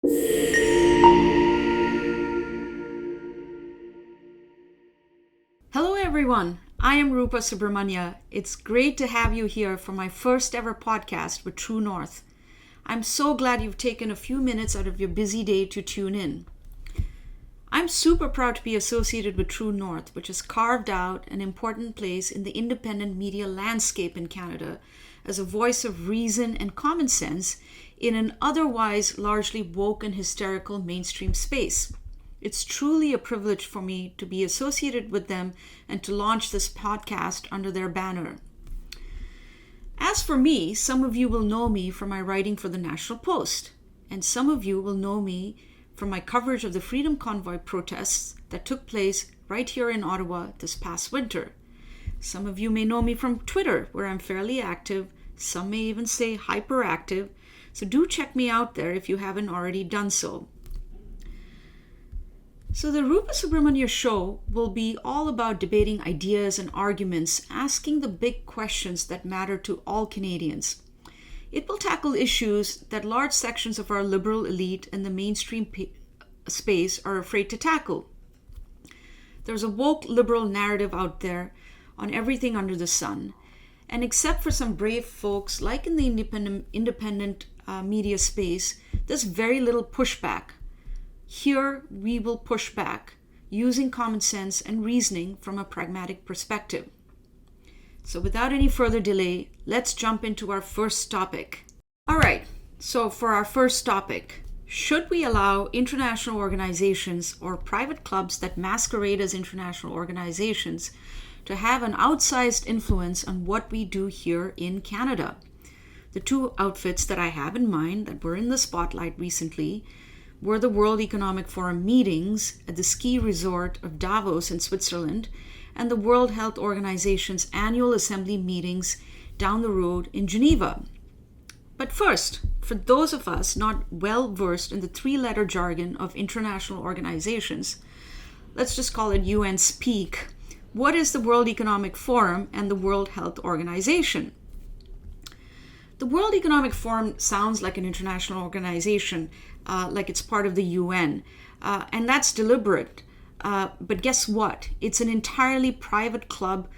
Hello everyone, I am Rupa Subramanya. It's great to have you here for my first ever podcast with True North. I'm so glad you've taken a few minutes out of your busy day to tune in. I'm super proud to be associated with True North, which has carved out an important place in the independent media landscape in Canada as a voice of reason and common sense in an otherwise largely woke and hysterical mainstream space. It's truly a privilege for me to be associated with them and to launch this podcast under their banner. As for me, some of you will know me from my writing for the National Post, and some of you will know me from my coverage of the Freedom Convoy protests that took place right here in Ottawa this past winter. Some of you may know me from Twitter, where I'm fairly active. Some may even say hyperactive. So do check me out there if you haven't already done so. So the Rupa Subramanya Show will be all about debating ideas and arguments, asking the big questions that matter to all Canadians. It will tackle issues that large sections of our liberal elite and the mainstream space are afraid to tackle. There's a woke liberal narrative out there on everything under the sun. And except for some brave folks like in the independent media space, there's very little pushback. Here, we will push back using common sense and reasoning from a pragmatic perspective. So without any further delay, let's jump into our first topic. All right, so for our first topic, should we allow international organizations or private clubs that masquerade as international organizations to have an outsized influence on what we do here in Canada? The two outfits that I have in mind that were in the spotlight recently were the World Economic Forum meetings at the ski resort of Davos in Switzerland and the World Health Organization's annual assembly meetings down the road in Geneva. But first, for those of us not well versed in the three-letter jargon of international organizations, let's just call it UN speak. What is the World Economic Forum and the World Health Organization? The World Economic Forum sounds like an international organization, like it's part of the UN, and that's deliberate. But guess what? It's an entirely private club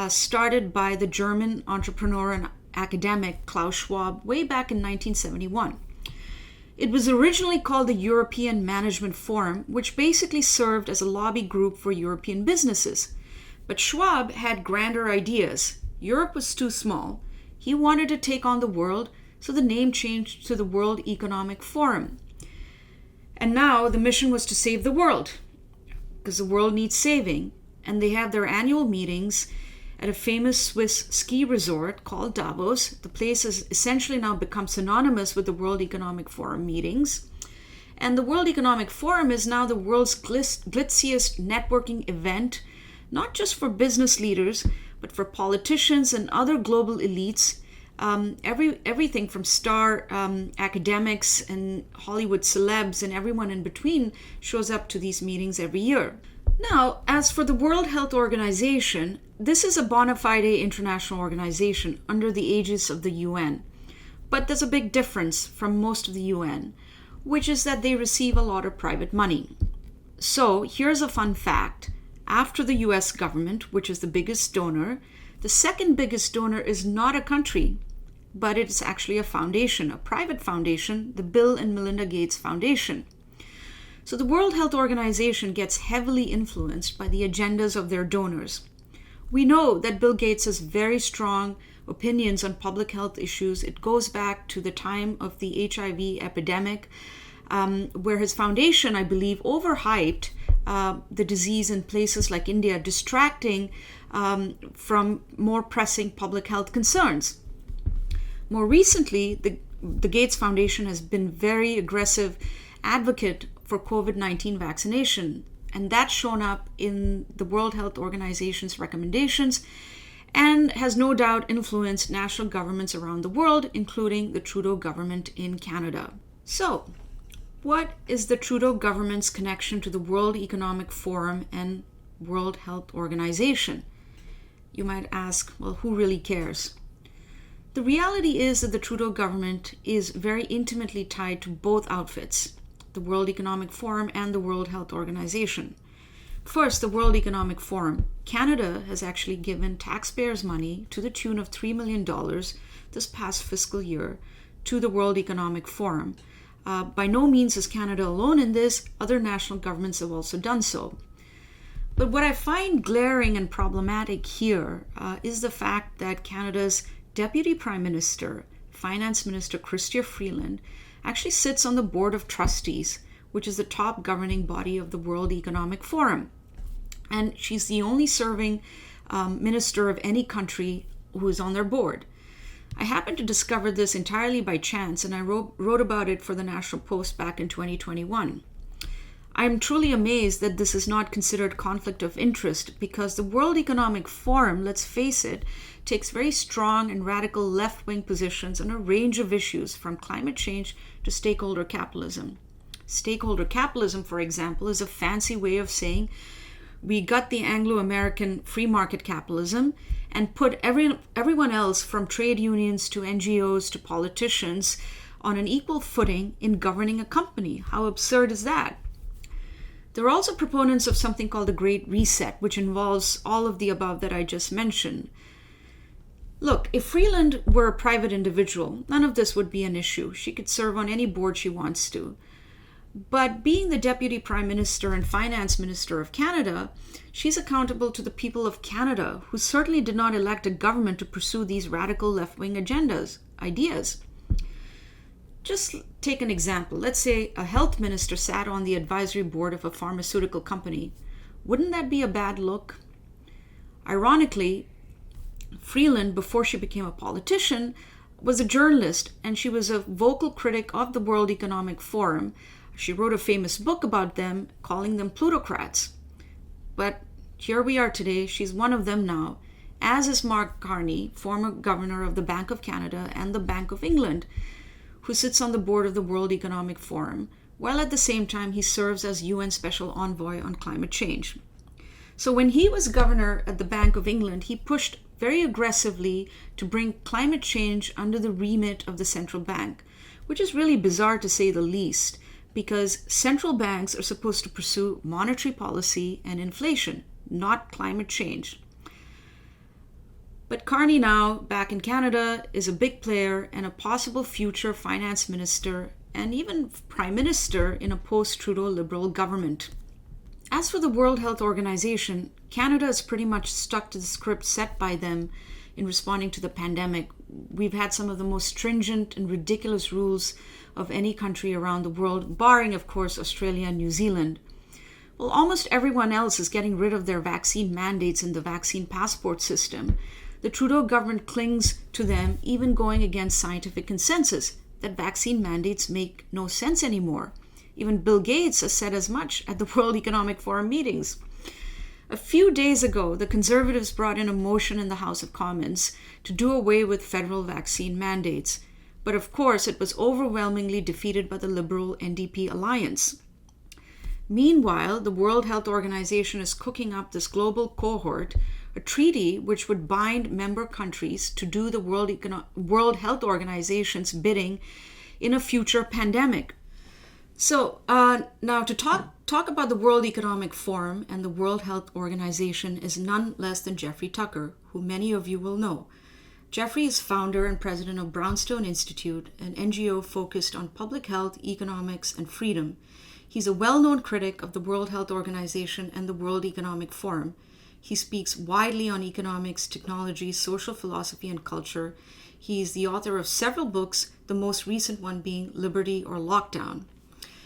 started by the German entrepreneur and academic Klaus Schwab way back in 1971. It was originally called the European Management Forum, which basically served as a lobby group for European businesses. But Schwab had grander ideas. Europe was too small. He wanted to take on the world, so the name changed to the World Economic Forum. And now the mission was to save the world, because the world needs saving. And they have their annual meetings at a famous Swiss ski resort called Davos. The place has essentially now become synonymous with the World Economic Forum meetings. And the World Economic Forum is now the world's glitziest networking event, not just for business leaders, but for politicians and other global elites. Everything from star academics and Hollywood celebs and everyone in between shows up to these meetings every year. Now, as for the World Health Organization, this is a bona fide international organization under the aegis of the UN. But there's a big difference from most of the UN, which is that they receive a lot of private money. So here's a fun fact. After the US government, which is the biggest donor, the second biggest donor is not a country, but it's actually a foundation, a private foundation, the Bill and Melinda Gates Foundation. So the World Health Organization gets heavily influenced by the agendas of their donors. We know that Bill Gates has very strong opinions on public health issues. It goes back to the time of the HIV epidemic, where his foundation, I believe, overhyped the disease in places like India, distracting from more pressing public health concerns. More recently, the Gates Foundation has been very aggressive advocate for COVID-19 vaccination, and that's shown up in the World Health Organization's recommendations and has no doubt influenced national governments around the world, including the Trudeau government in Canada. So, what is the Trudeau government's connection to the World Economic Forum and World Health Organization? You might ask, well, who really cares? The reality is that the Trudeau government is very intimately tied to both outfits. the World Economic Forum, and the World Health Organization. First, the World Economic Forum. Canada has actually given taxpayers' money to the tune of $3 million this past fiscal year to the World Economic Forum. By no means is Canada alone in this. Other national governments have also done so. But what I find glaring and problematic here is the fact that Canada's Deputy Prime Minister, Finance Minister Chrystia Freeland, actually sits on the Board of Trustees, which is the top governing body of the World Economic Forum. And she's the only serving minister of any country who is on their board. I happened to discover this entirely by chance, and I wrote about it for the National Post back in 2021. I'm truly amazed that this is not considered conflict of interest, because the World Economic Forum, let's face it, takes very strong and radical left-wing positions on a range of issues, from climate change to stakeholder capitalism. Stakeholder capitalism, for example, is a fancy way of saying we got the Anglo-American free market capitalism and put everyone else, from trade unions to NGOs to politicians, on an equal footing in governing a company. How absurd is that? There are also proponents of something called the Great Reset, which involves all of the above that I just mentioned. Look, if Freeland were a private individual, none of this would be an issue. She could serve on any board she wants to. But being the Deputy Prime Minister and Finance Minister of Canada, she's accountable to the people of Canada, who certainly did not elect a government to pursue these radical left-wing ideas. Just take an example. Let's say a health minister sat on the advisory board of a pharmaceutical company. Wouldn't that be a bad look? Ironically, Freeland, before she became a politician, was a journalist, and she was a vocal critic of the World Economic Forum. She wrote a famous book about them, calling them plutocrats. But here we are today. She's one of them now, as is Mark Carney, former governor of the Bank of Canada and the Bank of England, who sits on the board of the World Economic Forum, while at the same time he serves as UN Special Envoy on climate change. So when he was governor at the Bank of England, he pushed very aggressively to bring climate change under the remit of the central bank, which is really bizarre to say the least, because central banks are supposed to pursue monetary policy and inflation, not climate change. But Carney now, back in Canada, is a big player and a possible future finance minister and even prime minister in a post-Trudeau Liberal government. As for the World Health Organization, Canada is pretty much stuck to the script set by them in responding to the pandemic. We've had some of the most stringent and ridiculous rules of any country around the world, barring, of course, Australia and New Zealand. Well, almost everyone else is getting rid of their vaccine mandates in the vaccine passport system. The Trudeau government clings to them, even going against scientific consensus that vaccine mandates make no sense anymore. Even Bill Gates has said as much at the World Economic Forum meetings. A few days ago, the Conservatives brought in a motion in the House of Commons to do away with federal vaccine mandates. But of course, it was overwhelmingly defeated by the Liberal NDP alliance. Meanwhile, the World Health Organization is cooking up this global cohort, a treaty which would bind member countries to do the World Health Organization's bidding in a future pandemic. So now to talk about the World Economic Forum and the World Health Organization is none less than Jeffrey Tucker, who many of you will know. Jeffrey is founder and president of Brownstone Institute, an NGO focused on public health, economics, and freedom. He's a well-known critic of the World Health Organization and the World Economic Forum. He speaks widely on economics, technology, social philosophy, and culture. He is the author of several books, the most recent one being Liberty or Lockdown.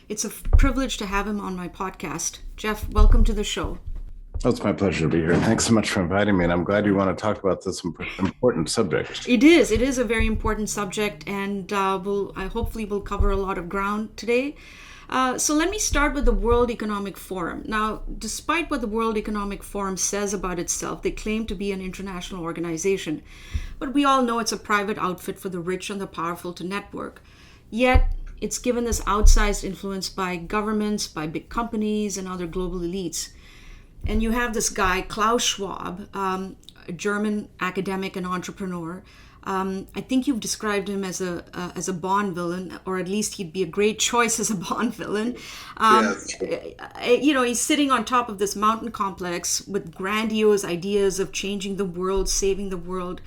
It's a privilege to have him on my podcast. Jeff, welcome to the show. Oh, it's my pleasure to be here. Thanks so much for inviting me, and I'm glad you want to talk about this important subject. It is a very important subject, and I hopefully will cover a lot of ground today. So let me start with the World Economic Forum. Now, despite what the World Economic Forum says about itself, they claim to be an international organization. But we all know it's a private outfit for the rich and the powerful to network. Yet, it's given this outsized influence by governments, by big companies, and other global elites. And you have this guy, Klaus Schwab, a German academic and entrepreneur, I think you've described him as a Bond villain, or at least he'd be a great choice as a Bond villain. Yes. He's sitting on top of this mountain complex with grandiose ideas of changing the world, saving the world.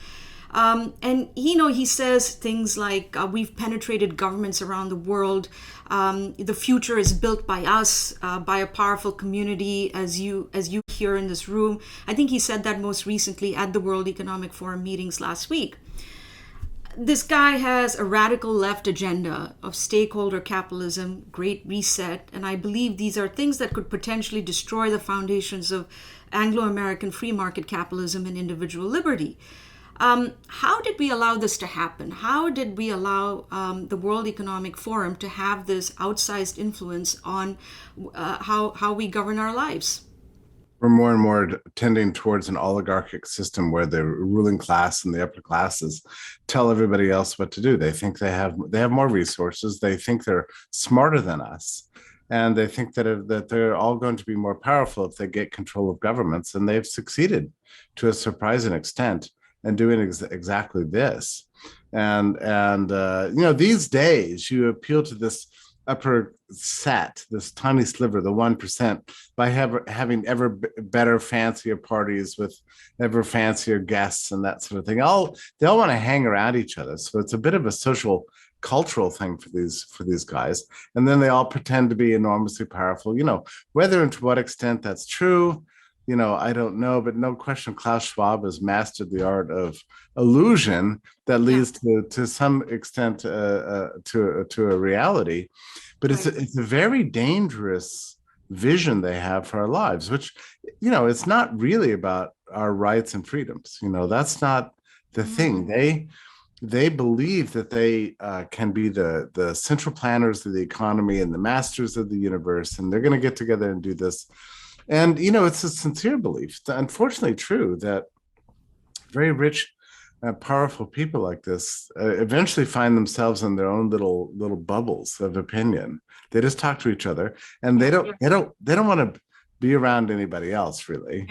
And he says things like, we've penetrated governments around the world. The future is built by us, by a powerful community, as you hear in this room. I think he said that most recently at the World Economic Forum meetings last week. This guy has a radical left agenda of stakeholder capitalism, great reset, and I believe these are things that could potentially destroy the foundations of Anglo-American free market capitalism and individual liberty. How did we allow this to happen? How did we allow the World Economic Forum to have this outsized influence on how we govern our lives? We're more and more tending towards an oligarchic system where the ruling class and the upper classes tell everybody else what to do. They think they have more resources. They think they're smarter than us. And they think that they're all going to be more powerful if they get control of governments. And they've succeeded to a surprising extent in doing exactly this. And these days you appeal to this upper set, this tiny sliver, the 1%, by having ever better, fancier parties with ever fancier guests and that sort of thing. They all want to hang around each other. So it's a bit of a social, cultural thing for these guys. And then they all pretend to be enormously powerful. Whether and to what extent that's true, I don't know, but no question Klaus Schwab has mastered the art of illusion that leads to some extent to a reality. But it's a very dangerous vision they have for our lives, which, it's not really about our rights and freedoms. That's not the thing. They believe that they can be the central planners of the economy and the masters of the universe, and they're going to get together and do this. And, it's a sincere belief, unfortunately true, that very rich, powerful people like this eventually find themselves in their own little bubbles of opinion. They just talk to each other, and they don't want to be around anybody else, really.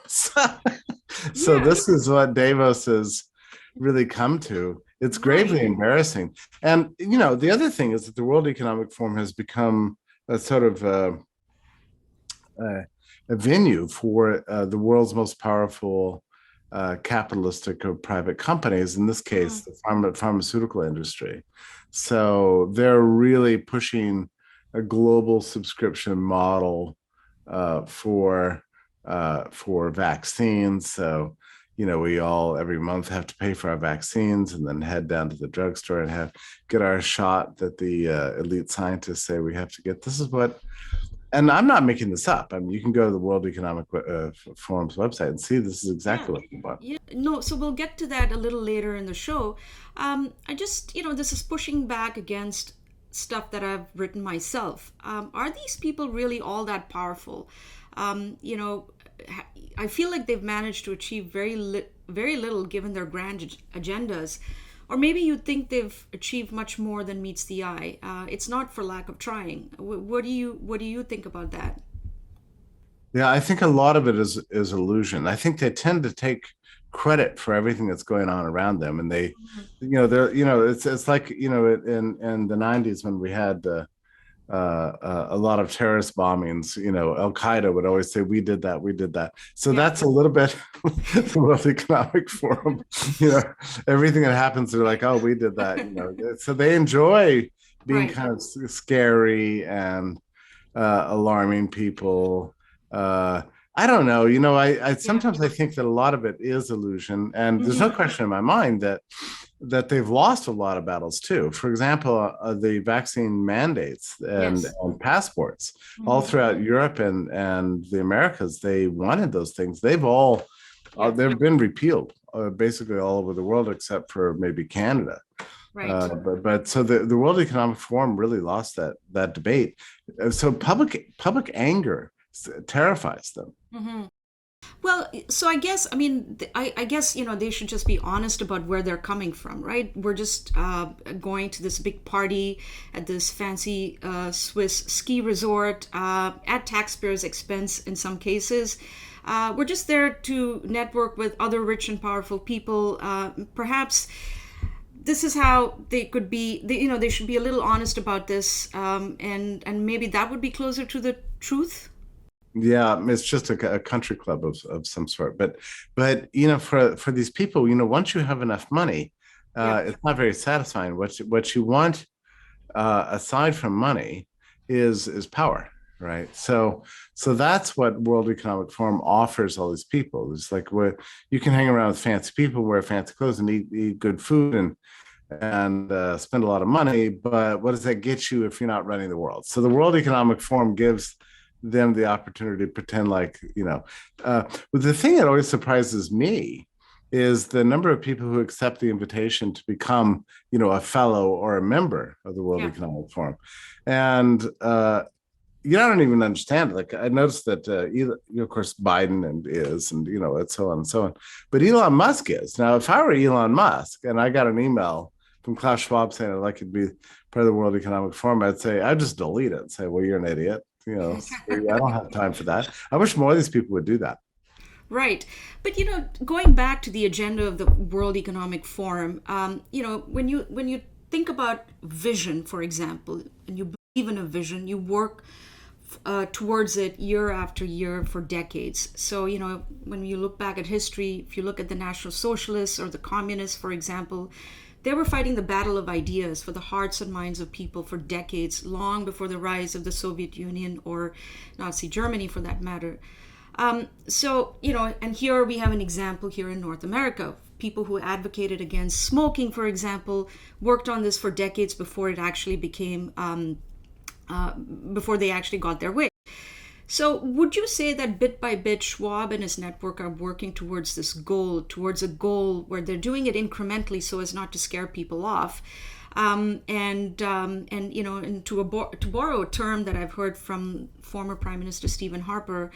So this is what Davos has really come to. It's gravely embarrassing. And, the other thing is that the World Economic Forum has become a sort of a venue for the world's most powerful capitalistic or private companies, in this case, the pharmaceutical industry. So they're really pushing a global subscription model for vaccines. So, we all every month have to pay for our vaccines and then head down to the drugstore and get our shot that the elite scientists say we have to get. This is what. And I'm not making this up. I mean, you can go to the World Economic Forum's website and see this is exactly what they want. Yeah, no, so we'll get to that a little later in the show. I just, this is pushing back against stuff that I've written myself. Are these people really all that powerful? I feel like they've managed to achieve very little given their grand agendas. Or maybe you think they've achieved much more than meets the eye. It's not for lack of trying. What do you think about that? Yeah, I think a lot of it is illusion. I think they tend to take credit for everything that's going on around them, and they, it's like in the 90s when we had a lot of terrorist bombings. Al Qaeda would always say, we did that. So that's a little bit the World Economic Forum. Everything that happens, they're like, oh, we did that. So they enjoy being kind of scary and alarming people. I don't know. I sometimes I think that a lot of it is illusion, and there's no question in my mind that they've lost a lot of battles too. For example, the vaccine mandates and passports all throughout Europe and the Americas. They wanted those things. They've been repealed basically all over the world except for maybe Canada. Right. But so the World Economic Forum really lost that debate. So public anger terrifies them. Mm-hmm. Well, so I guess, I guess, they should just be honest about where they're coming from, right? We're just going to this big party at this fancy Swiss ski resort at taxpayers' expense in some cases. We're just there to network with other rich and powerful people. Perhaps this is how they could be, they should be a little honest about this, and maybe that would be closer to the truth. Yeah, it's just a country club of some sort. But for these people, once you have enough money, Yeah. it's not very satisfying. What you want, aside from money, is power, right? So that's what World Economic Forum offers all these people. It's like where you can hang around with fancy people, wear fancy clothes, and eat good food, and spend a lot of money. But what does that get you if you're not running the world? So the World Economic Forum gives them the opportunity to pretend like, but the thing that always surprises me is the number of people who accept the invitation to become, a fellow or a member of the World Economic Forum. And, I don't even understand it. Like, I noticed that, of course, Biden is, and, and so on and so on. But Elon Musk is. Now, if I were Elon Musk and I got an email from Klaus Schwab saying I'd like to be part of the World Economic Forum, I'd just delete it and say, well, you're an idiot. I don't have time for that. I wish more of these people would do that. Right. But, going back to the agenda of the World Economic Forum, when you think about vision, for example, and you believe in a vision, you work towards it year after year for decades. So, when you look back at history, if you look at the National Socialists or the Communists, for example, they were fighting the battle of ideas for the hearts and minds of people for decades, long before the rise of the Soviet Union or Nazi Germany, for that matter. And here we have an example here in North America. People who advocated against smoking, for example, worked on this for decades before it actually became, before they actually got their way. So would you say that bit by bit, Schwab and his network are working towards this goal, towards a goal where they're doing it incrementally so as not to scare people off? And to borrow a term that I've heard from former Prime Minister Stephen Harper,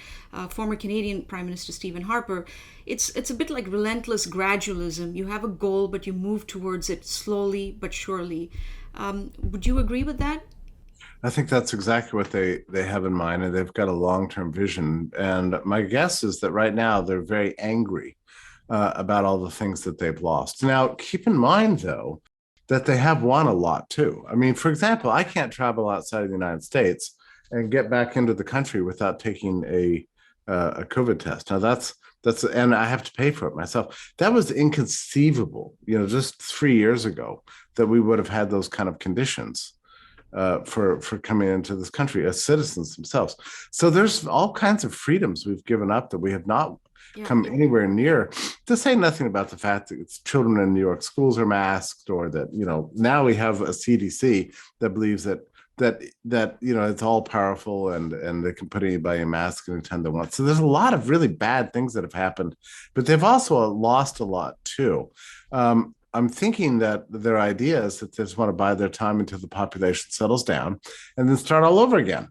former Canadian Prime Minister Stephen Harper, it's a bit like relentless gradualism. You have a goal, but you move towards it slowly but surely. Would you agree with that? I think that's exactly what they have in mind, and they've got a long-term vision. And my guess is that right now they're very angry about all the things that they've lost. Now, keep in mind, though, that they have won a lot, too. I mean, for example, I can't travel outside of the United States and get back into the country without taking a COVID test. Now, that's and I have to pay for it myself. That was inconceivable, just 3 years ago, that we would have had those kind of conditions for coming into this country as citizens themselves. So there's all kinds of freedoms we've given up that we have not come anywhere near. To say nothing about the fact that children in New York schools are masked, or that now we have a CDC that believes that it's all powerful and they can put anybody in mask anytime they want. So there's a lot of really bad things that have happened, but they've also lost a lot too. I'm thinking that their idea is that they just want to buy their time until the population settles down and then start all over again.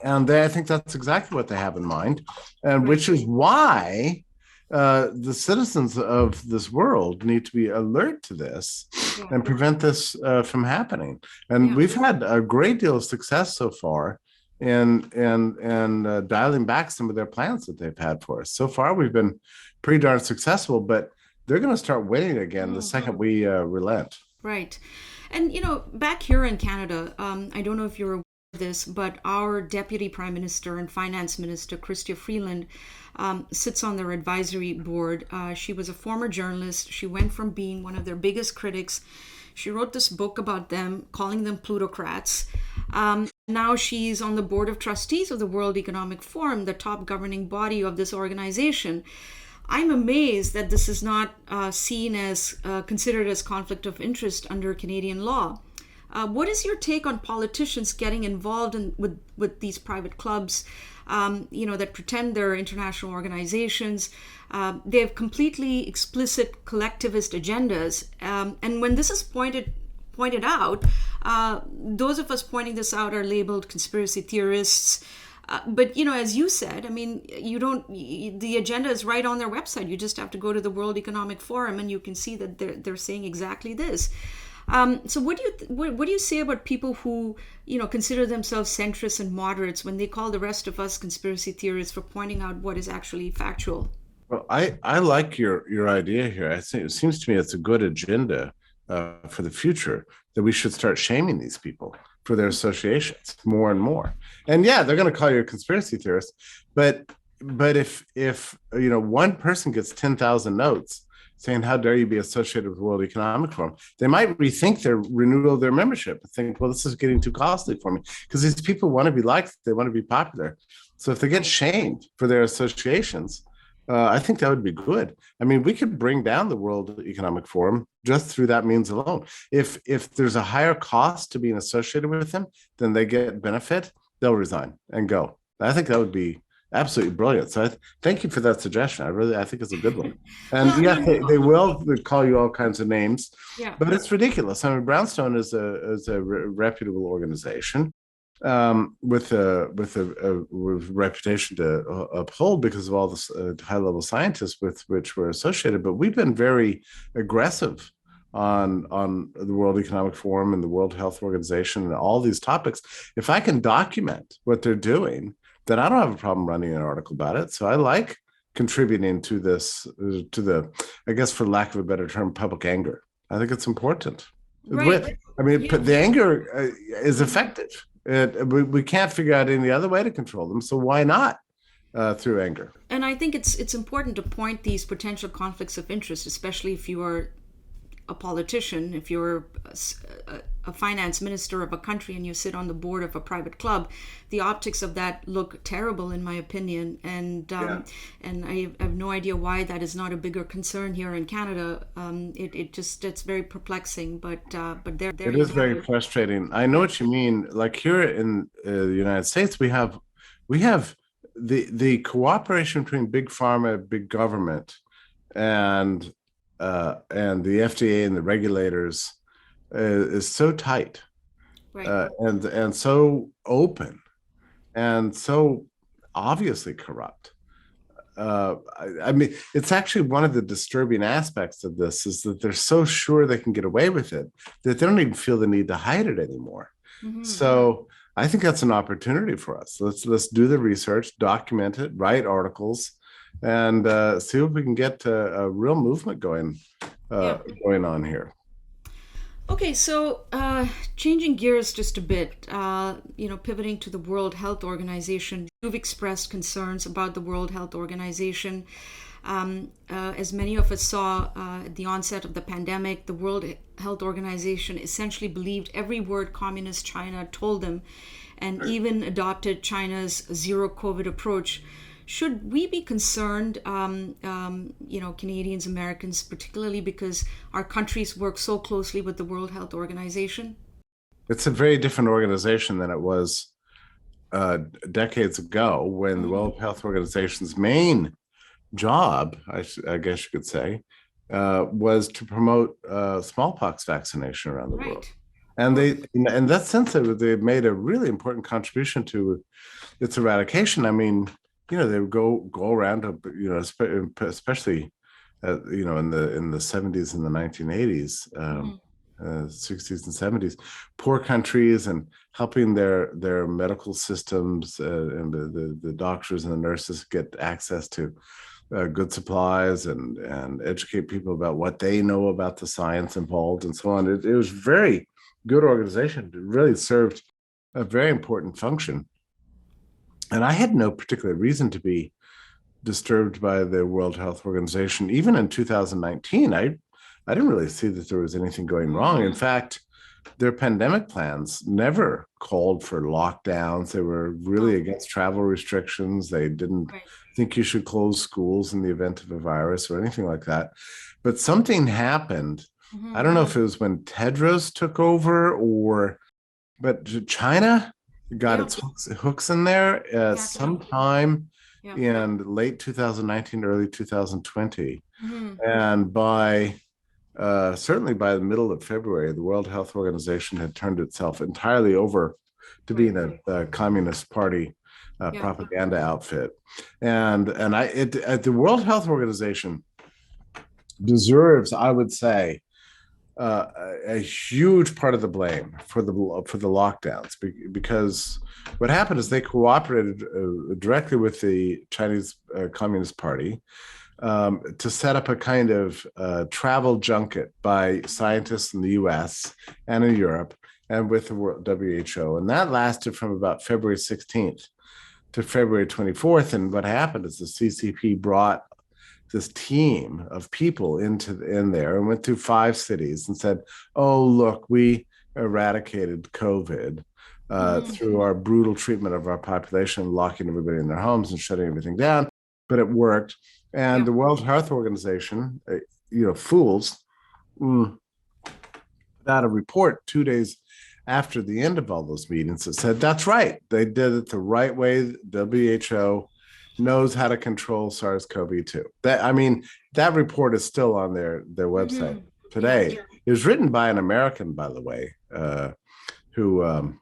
And I think that's exactly what they have in mind, and which is why the citizens of this world need to be alert to this and prevent this from happening. And we've had a great deal of success so far in dialing back some of their plans that they've had for us. So far, we've been pretty darn successful, but they're going to start winning again the second we relent. Right. And, back here in Canada, I don't know if you're aware of this, but our Deputy Prime Minister and Finance Minister, Chrystia Freeland, sits on their advisory board. She was a former journalist. She went from being one of their biggest critics. She wrote this book about them, calling them plutocrats. Now she's on the board of trustees of the World Economic Forum, the top governing body of this organization. I'm amazed that this is not seen as considered as conflict of interest under Canadian law. What is your take on politicians getting involved with these private clubs, that pretend they're international organizations? They have completely explicit collectivist agendas, and when this is pointed out, those of us pointing this out are labeled conspiracy theorists. But, as you said, I mean, the agenda is right on their website. You just have to go to the World Economic Forum and you can see that they're saying exactly this. So what do you say about people who, consider themselves centrists and moderates when they call the rest of us conspiracy theorists for pointing out what is actually factual? Well, I like your idea here. I think it seems to me it's a good agenda for the future that we should start shaming these people for their associations more and more. And yeah, they're going to call you a conspiracy theorist, but if one person gets 10,000 notes saying how dare you be associated with the World Economic Forum, they might rethink their renewal of their membership and think, well, this is getting too costly for me, because these people want to be liked, they want to be popular. So if they get shamed for their associations, I think that would be good. I mean, we could bring down the World Economic Forum just through that means alone. If there's a higher cost to being associated with them, then they get benefit, they'll resign and go. I think that would be absolutely brilliant. So thank you for that suggestion. I think it's a good one. And Well, yeah, they will call you all kinds of names, yeah. but it's ridiculous. I mean, Brownstone is a reputable organization with a reputation to uphold because of all the high-level scientists with which we're associated. But we've been very aggressive on the World Economic Forum and the World Health Organization and all these topics. If I can document what they're doing, then I don't have a problem running an article about it. So I like contributing to this, to the, I guess, for lack of a better term, public anger. I think it's important. Right. I mean, Yeah. the anger is effective. We can't figure out any other way to control them. So why not through anger? And I think it's important to point these potential conflicts of interest, especially if you are a politician, if you're a finance minister of a country and you sit on the board of a private club. The optics of that look terrible, in my opinion, and I have no idea why that is not a bigger concern here in Canada. It's very perplexing, but there it is very frustrating. I know what you mean. Like here in the United States, we have the cooperation between big pharma, big government, and the FDA and the regulators is so tight, right. and so open, and so obviously corrupt. I mean, it's actually one of the disturbing aspects of this is that they're so sure they can get away with it that they don't even feel the need to hide it anymore. Mm-hmm. So I think that's an opportunity for us. Let's do the research, document it, write articles, and see if we can get a real movement going on here. Okay, so changing gears just a bit, pivoting to the World Health Organization. You've expressed concerns about the World Health Organization. As many of us saw at the onset of the pandemic, the World Health Organization essentially believed every word Communist China told them, and even adopted China's zero COVID approach. Should we be concerned, Canadians, Americans, particularly because our countries work so closely with the World Health Organization? It's a very different organization than it was decades ago, when the World Health Organization's main job, I guess you could say, was to promote smallpox vaccination around the world. And in that sense, they made a really important contribution to its eradication. I mean, they would go around to, especially, in the 70s and the 1980s, 60s and 70s, poor countries, and helping their medical systems and the doctors and the nurses get access to good supplies and educate people about what they know about the science involved and so on. It was very good organization. It really served a very important function. And I had no particular reason to be disturbed by the World Health Organization. Even in 2019, I didn't really see that there was anything going wrong. In fact, their pandemic plans never called for lockdowns. They were really against travel restrictions. They didn't think you should close schools in the event of a virus or anything like that. But something happened. I don't know if it was when Tedros took over but China got its hooks in there sometime in late 2019, early 2020. And certainly by the middle of February, the World Health Organization had turned itself entirely over to being a Communist Party propaganda outfit. And the World Health Organization deserves, I would say, a huge part of the blame for the lockdowns, because what happened is they cooperated directly with the Chinese Communist Party to set up a kind of travel junket by scientists in the US and in Europe and with the WHO. And that lasted from about February 16th to February 24th. And what happened is the CCP brought this team of people in there and went through 5 cities and said, oh, look, we eradicated COVID through our brutal treatment of our population, locking everybody in their homes and shutting everything down. But it worked. And the World Health Organization, fools, put out a report 2 days after the end of all those meetings that said, that's right, they did it the right way. WHO knows how to control SARS-CoV-2. That report is still on their website today. It was written by an American, by the way, who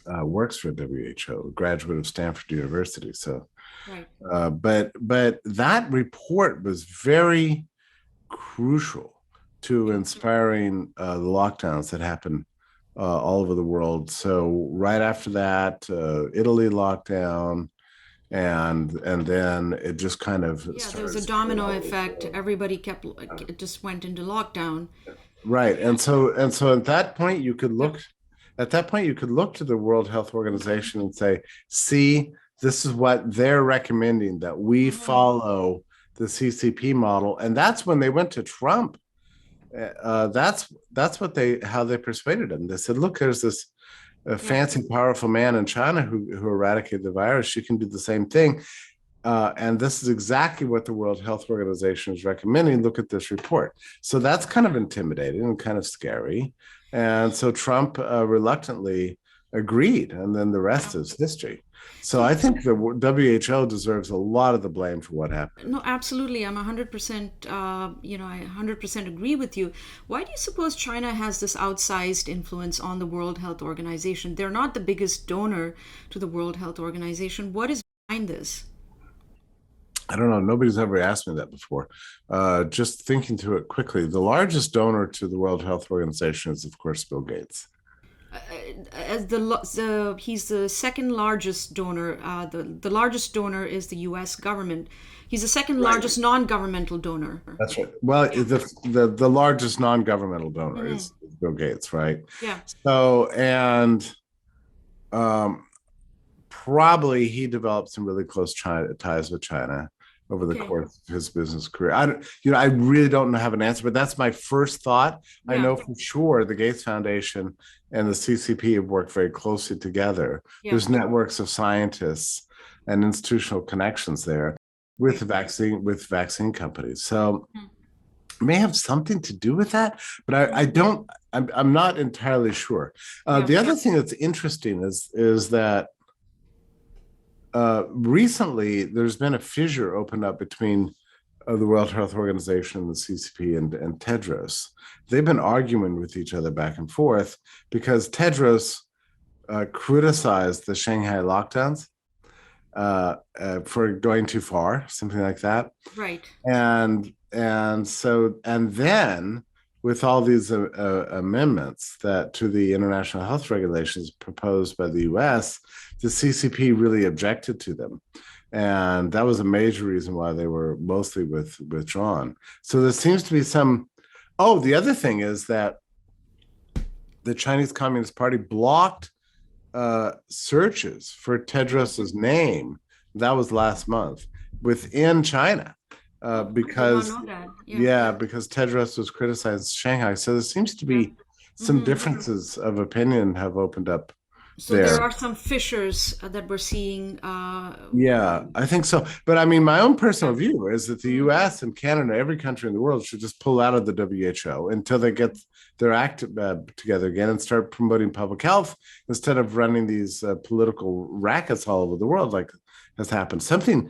works for WHO, a graduate of Stanford University. So, but that report was very crucial to inspiring the lockdowns that happened all over the world. So right after that, Italy lockdown. And then it just kind of there was a domino effect. Everybody it just went into lockdown. Right. And so at that point you could look to the World Health Organization and say, see, this is what they're recommending, that we follow the CCP model. And that's when they went to Trump. That's how they persuaded him. They said, look, there's this fancy, powerful man in China who eradicated the virus. You can do the same thing. And this is exactly what the World Health Organization is recommending. Look at this report. So that's kind of intimidating and kind of scary. And so Trump reluctantly agreed, and then the rest is history. So I think the WHO deserves a lot of the blame for what happened. No, absolutely. I'm 100%, I 100% agree with you. Why do you suppose China has this outsized influence on the World Health Organization? They're not the biggest donor to the World Health Organization. What is behind this? I don't know. Nobody's ever asked me that before. Just thinking through it quickly, the largest donor to the World Health Organization is, of course, Bill Gates. He's the second largest donor. The largest donor is the U.S. government. He's the second largest non-governmental donor. That's right. Well, the largest non-governmental donor is Bill Gates, right? Yeah. So, and probably he developed some really close ties with China over the course of his business career. I really don't have an answer, but that's my first thought. Yeah. I know for sure the Gates Foundation and the CCP have worked very closely together. Yeah. There's networks of scientists and institutional connections there with vaccine companies. So it may have something to do with that, but I'm not entirely sure. The other thing that's interesting is that recently, there's been a fissure opened up between the World Health Organization and the CCP and Tedros. They've been arguing with each other back and forth because Tedros criticized the Shanghai lockdowns for going too far, something like that. Right. And then with all these amendments to the international health regulations proposed by the US, the CCP really objected to them. And that was a major reason why they were mostly withdrawn. So there seems to be the other thing is that the Chinese Communist Party blocked searches for Tedros's name. That was last month within China. Because Tedros was criticizing Shanghai. So there seems to be some differences of opinion have opened up. So there are some fissures that we're seeing. Yeah, I think so. But I mean, my own personal view is that the US and Canada, every country in the world should just pull out of the WHO until they get their act together again and start promoting public health instead of running these political rackets all over the world like has happened. Something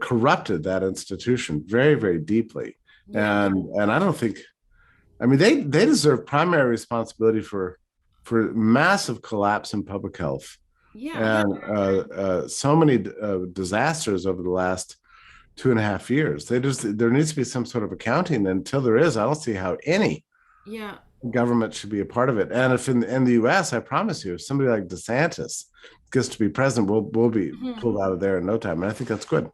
corrupted that institution very, very deeply. Yeah. And I don't think, they deserve primary responsibility for massive collapse in public health. Yeah. And so many disasters over the last 2.5 years. There needs to be some sort of accounting. Until there is, I don't see how any Yeah. Government should be a part of it. And if in the US, I promise you, if somebody like DeSantis gets to be president, we'll be Mhm. pulled out of there in no time. And I think that's good.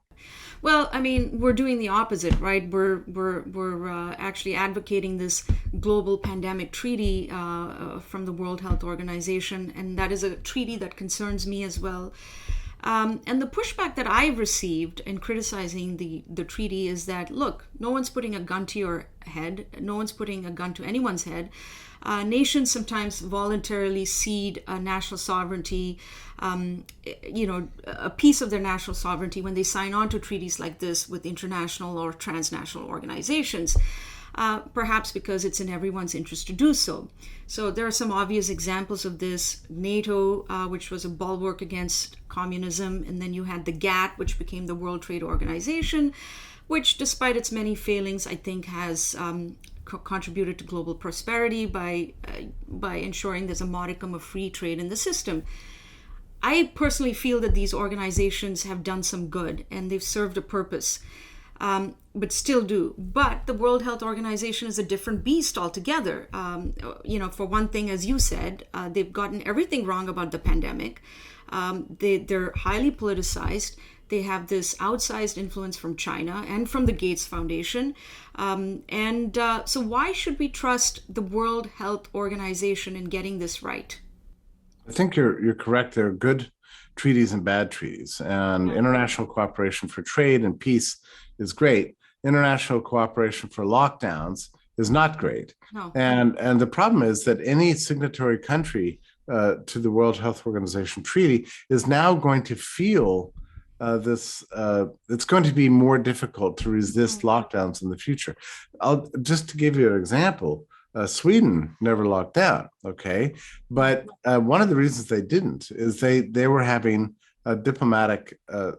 Well, I mean, we're doing the opposite, right? We're actually advocating this global pandemic treaty from the World Health Organization, and that is a treaty that concerns me as well. And the pushback that I've received in criticizing the treaty is that, look, no one's putting a gun to your head, no one's putting a gun to anyone's head. Nations sometimes voluntarily cede national sovereignty, a piece of their national sovereignty when they sign on to treaties like this with international or transnational organizations. Perhaps because it's in everyone's interest to do so. So there are some obvious examples of this. NATO, which was a bulwark against communism, and then you had the GATT, which became the World Trade Organization, which, despite its many failings, I think has contributed to global prosperity by ensuring there's a modicum of free trade in the system. I personally feel that these organizations have done some good and they've served a purpose. But still do. But the World Health Organization is a different beast altogether. For one thing, as you said, they've gotten everything wrong about the pandemic. They're highly politicized. They have this outsized influence from China and from the Gates Foundation. So why should we trust the World Health Organization in getting this right? I think you're correct. There are good treaties and bad treaties, and international cooperation for trade and peace is great. International cooperation for lockdowns is not great. No. And the problem is that any signatory country to the World Health Organization treaty is now going to feel this. It's going to be more difficult to resist lockdowns in the future. Just to give you an example. Sweden never locked down, okay? But one of the reasons they didn't is they were having diplomatic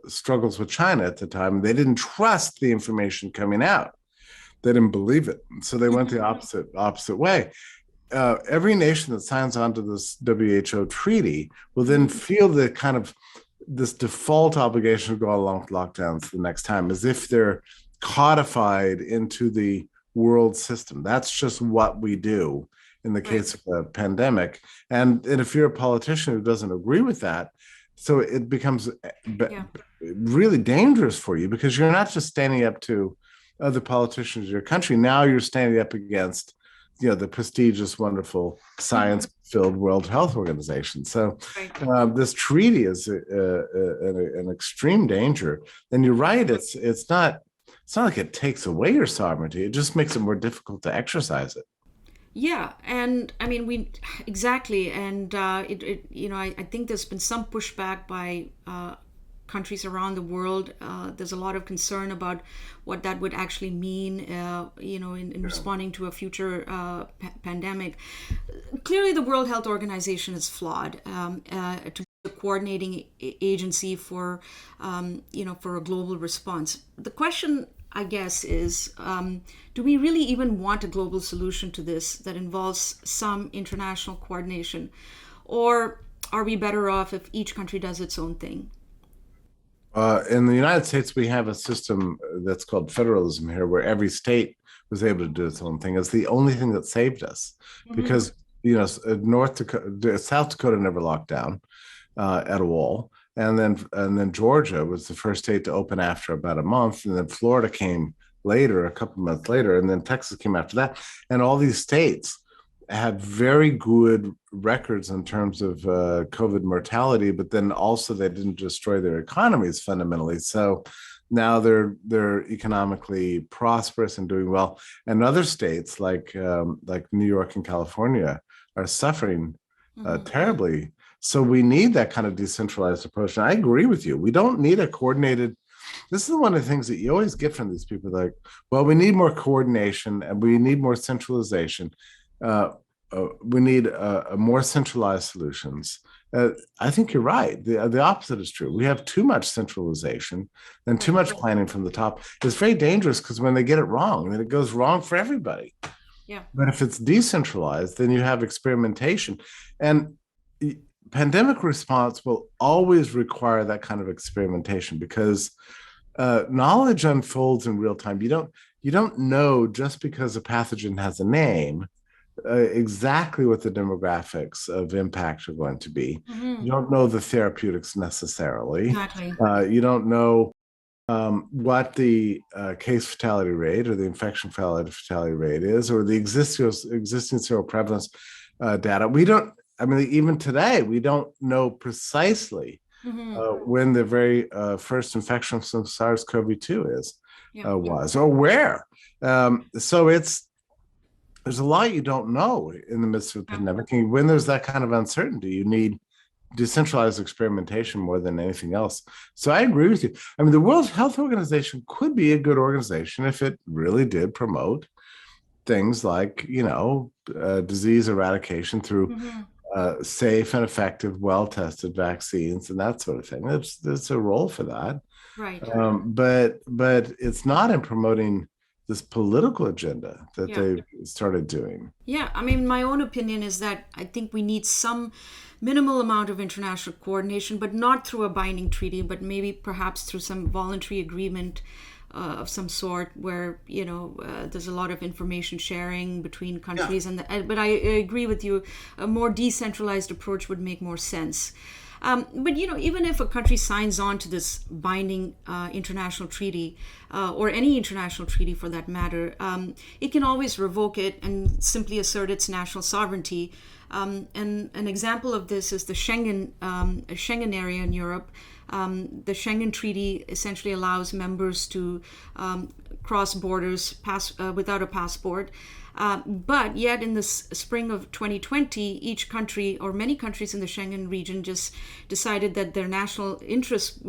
struggles with China at the time. They didn't trust the information coming out. They didn't believe it. So they went the opposite way. Every nation that signs on to this WHO treaty will then feel the kind of this default obligation to go along with lockdowns the next time, as if they're codified into the world system. That's just what we do in the case of a pandemic. And if you're a politician who doesn't agree with that, so it becomes really dangerous for you, because you're not just standing up to other politicians in your country. Now you're standing up against, the prestigious, wonderful, science-filled World Health Organization. So this treaty is an extreme danger. And you're right, it's not like it takes away your sovereignty. It just makes it more difficult to exercise it. Yeah, and I mean, exactly, and I think there's been some pushback by countries around the world. There's a lot of concern about what that would actually mean, in responding to a future pandemic. Clearly, the World Health Organization is flawed. To be a coordinating agency for a global response. The question, I guess, is do we really even want a global solution to this that involves some international coordination? Or are we better off if each country does its own thing? In the United States, we have a system that's called federalism here, where every state was able to do its own thing. It's the only thing that saved us, because South Dakota never locked down at all. And then Georgia was the first state to open after about a month, and then Florida came later, a couple months later, and then Texas came after that. And all these states had very good records in terms of COVID mortality, but then also they didn't destroy their economies fundamentally. So now they're economically prosperous and doing well. And other states like New York and California are suffering terribly. So we need that kind of decentralized approach. And I agree with you. We don't need a coordinated. This is one of the things that you always get from these people. Like, well, we need more coordination and we need more centralization. We need more centralized solutions. I think you're right. The opposite is true. We have too much centralization and too much planning from the top. It's very dangerous, because when they get it wrong, then it goes wrong for everybody. Yeah. But if it's decentralized, then you have experimentation. And pandemic response will always require that kind of experimentation, because knowledge unfolds in real time. You don't know just because a pathogen has a name exactly what the demographics of impact are going to be. Mm-hmm. You don't know the therapeutics necessarily. Exactly. You don't know what the case fatality rate or the infection fatality rate is, or the existing seroprevalence data. We don't, I mean, even today, we don't know precisely Mm-hmm. when the very first infection from SARS-CoV-2 Yeah. was, or where. So there's a lot you don't know in the midst of a Yeah. pandemic. And when there's that kind of uncertainty, you need decentralized experimentation more than anything else. So I agree with you. I mean, the World Health Organization could be a good organization if it really did promote things like, disease eradication through Mm-hmm. safe and effective, well-tested vaccines and that sort of thing. There's a role for that. Right. But it's not in promoting this political agenda that Yeah. they've started doing. Yeah, I mean, my own opinion is that I think we need some minimal amount of international coordination, but not through a binding treaty, but maybe perhaps through some voluntary agreement of some sort where, there's a lot of information sharing between countries. But I agree with you, a more decentralized approach would make more sense. But even if a country signs on to this binding international treaty, or any international treaty for that matter, it can always revoke it and simply assert its national sovereignty. And an example of this is the Schengen area in Europe. The Schengen Treaty essentially allows members to cross borders without a passport. But yet in the spring of 2020, each country or many countries in the Schengen region just decided that their national interest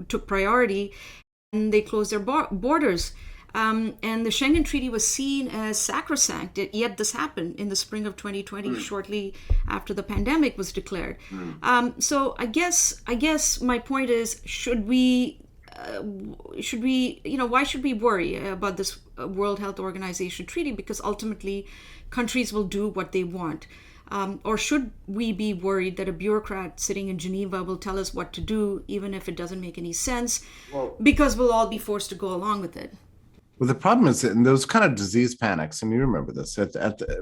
took priority, and they closed their borders. And the Schengen Treaty was seen as sacrosanct, yet this happened in the spring of 2020, shortly after the pandemic was declared. So I guess my point is, why should we worry about this World Health Organization treaty? Because ultimately, countries will do what they want. Or should we be worried that a bureaucrat sitting in Geneva will tell us what to do, even if it doesn't make any sense, because we'll all be forced to go along with it? Well, the problem is that in those kind of disease panics, and you remember this,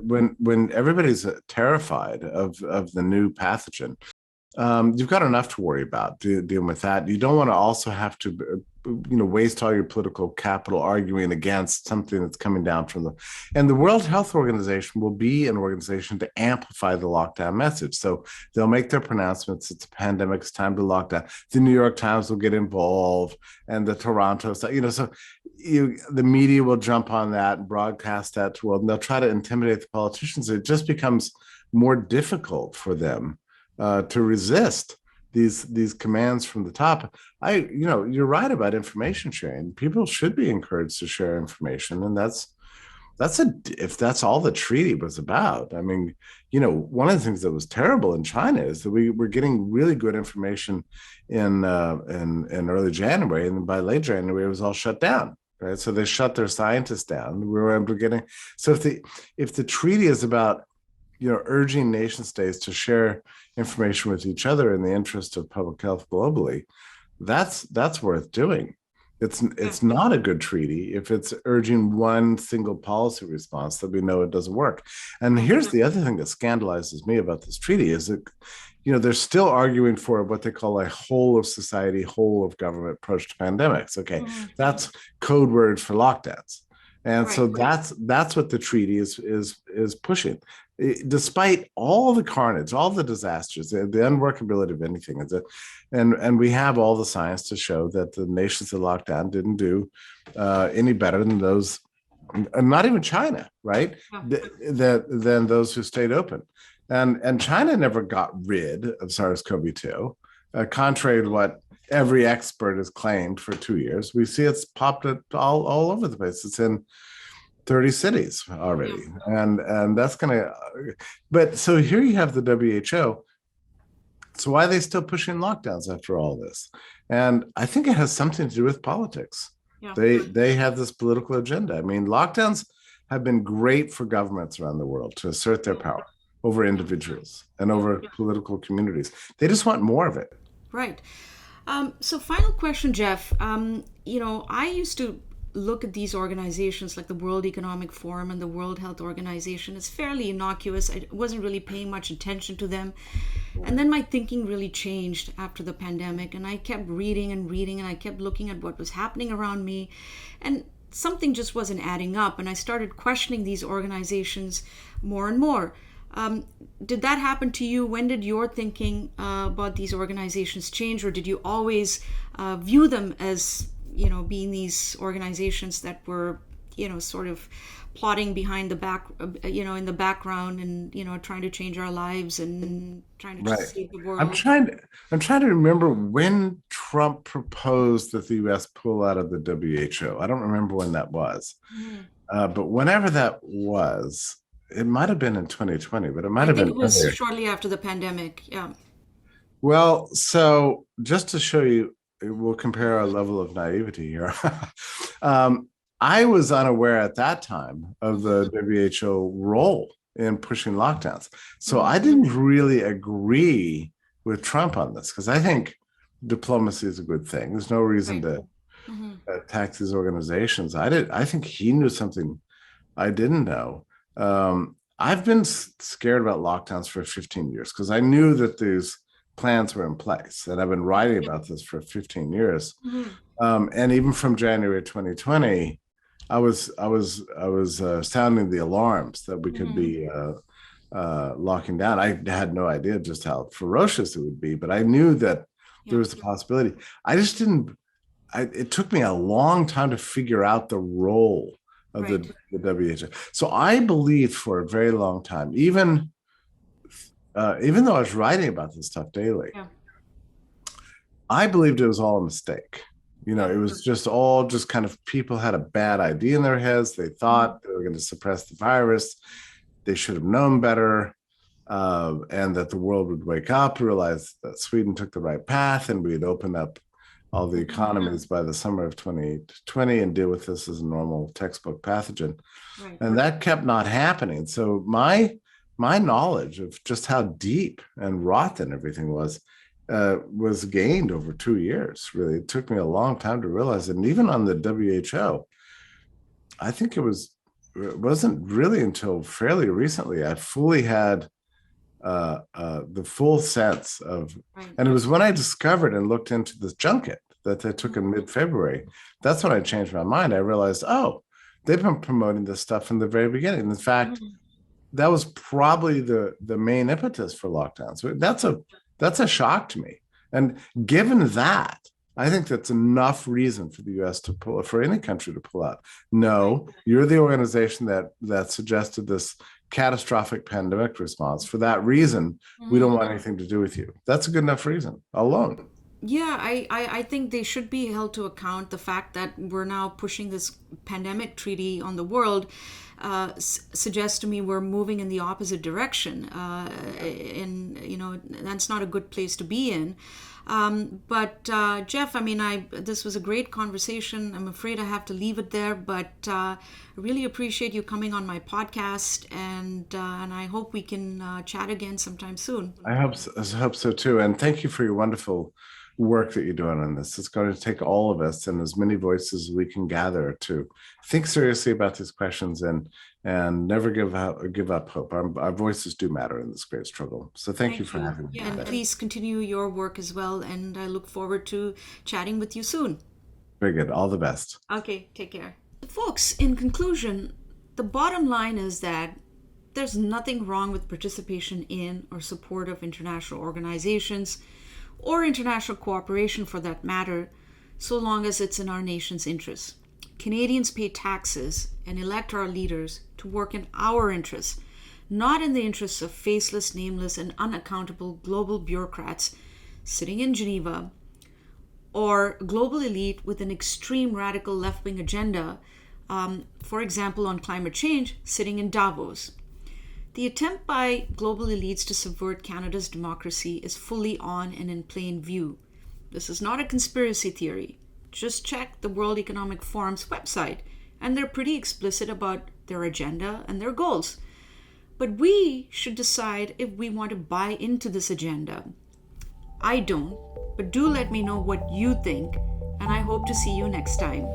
when everybody's terrified of the new pathogen, you've got enough to worry about dealing with that. You don't want to also have to, waste all your political capital arguing against something that's coming down from and the World Health Organization will be an organization to amplify the lockdown message. So they'll make their pronouncements. It's a pandemic. It's time to lock down. The New York Times will get involved, and the Toronto, so the media will jump on that and broadcast that to the world, and they'll try to intimidate the politicians. It just becomes more difficult for them to resist these commands from the top. You're right about information sharing. People should be encouraged to share information, and if that's all the treaty was about. I mean, one of the things that was terrible in China is that we were getting really good information in early January, and then by late January it was all shut down. Right, so they shut their scientists down. We were able to so if the treaty is about urging nation states to share information with each other in the interest of public health globally, that's worth doing. It's not a good treaty if it's urging one single policy response that we know it doesn't work. And here's the other thing that scandalizes me about this treaty is that they're still arguing for what they call a whole of society, whole of government approach to pandemics. Okay, that's code words for lockdowns. And so that's what the treaty is pushing. Despite all the carnage, all the disasters, the unworkability of anything, and we have all the science to show that the nations that locked down didn't do any better than those, not even China, right? Than those who stayed open, and China never got rid of SARS-CoV-2, contrary to what every expert has claimed for 2 years. We see it's popped up all over the place. It's in 30 cities already. And that's but so here you have the WHO. So why are they still pushing lockdowns after all this? And I think it has something to do with politics. They have this political agenda. I mean, lockdowns have been great for governments around the world to assert their power over individuals and over political communities. They just want more of it. Right. So final question, Jeff. I used to look at these organizations like the World Economic Forum and the World Health Organization, it's fairly innocuous. I wasn't really paying much attention to them. And then my thinking really changed after the pandemic, and I kept reading and reading, and I kept looking at what was happening around me, and something just wasn't adding up, and I started questioning these organizations more and more. Did that happen to you? When did your thinking about these organizations change, or did you always view them as, being these organizations that were, sort of plotting behind the back, in the background, and trying to change our lives and trying to just save the world? I'm trying to remember when Trump proposed that the U.S. pull out of the WHO. I don't remember when that was, but whenever that was, it might have been in 2020, but it might have been. It was shortly after the pandemic. Yeah. Well, so just to show you, we'll compare our level of naivety here. I was unaware at that time of the WHO role in pushing lockdowns. So I didn't really agree with Trump on this, because I think diplomacy is a good thing. There's no reason to attack these organizations. I think he knew something I didn't know. I've been scared about lockdowns for 15 years because I knew that these plans were in place, and I've been writing about this for 15 years. And even from January 2020, I was sounding the alarms that we could be locking down. I had no idea just how ferocious it would be, but I knew that there was a possibility. I just didn't. It took me a long time to figure out the role of the WHO. So I believed for a very long time, even though I was writing about this stuff daily, I believed it was all a mistake. It was just all kind of people had a bad idea in their heads. They thought they were going to suppress the virus. They should have known better, and that the world would wake up, realize that Sweden took the right path, and we'd open up all the economies by the summer of 2020 and deal with this as a normal textbook pathogen. And that kept not happening. So my knowledge of just how deep and rotten everything was gained over 2 years. Really, it took me a long time to realize it. And even on the WHO, I think it wasn't really until fairly recently I fully had the full sense of, and it was when I discovered and looked into this junket that they took in mid-February. That's when I changed my mind. I realized, they've been promoting this stuff from the very beginning. In fact, that was probably the main impetus for lockdowns. That's a shock to me. And given that, I think that's enough reason for the U.S. to pull, for any country to pull out. No, you're the organization that suggested this catastrophic pandemic response. For that reason, we don't want anything to do with you. That's a good enough reason alone. Yeah, I think they should be held to account. The fact that we're now pushing this pandemic treaty on the world suggests to me we're moving in the opposite direction. And, that's not a good place to be in. But Jeff, this was a great conversation. I'm afraid I have to leave it there, but I really appreciate you coming on my podcast, and I hope we can chat again sometime soon. I hope so too. And thank you for your wonderful work that you're doing on this. It's going to take all of us and as many voices as we can gather to think seriously about these questions and never give up hope. Our voices do matter in this great struggle. So thank you for having me. And please continue your work as well. And I look forward to chatting with you soon. Very good. All the best. Okay. Take care. Folks, in conclusion, the bottom line is that there's nothing wrong with participation in or support of international organizations or international cooperation for that matter, so long as it's in our nation's interests. Canadians pay taxes and elect our leaders to work in our interests, not in the interests of faceless, nameless, and unaccountable global bureaucrats sitting in Geneva, or global elite with an extreme radical left-wing agenda, for example on climate change, sitting in Davos. The attempt by global elites to subvert Canada's democracy is fully on and in plain view. This is not a conspiracy theory. Just check the World Economic Forum's website, and they're pretty explicit about their agenda and their goals. But we should decide if we want to buy into this agenda. I don't, but do let me know what you think, and I hope to see you next time.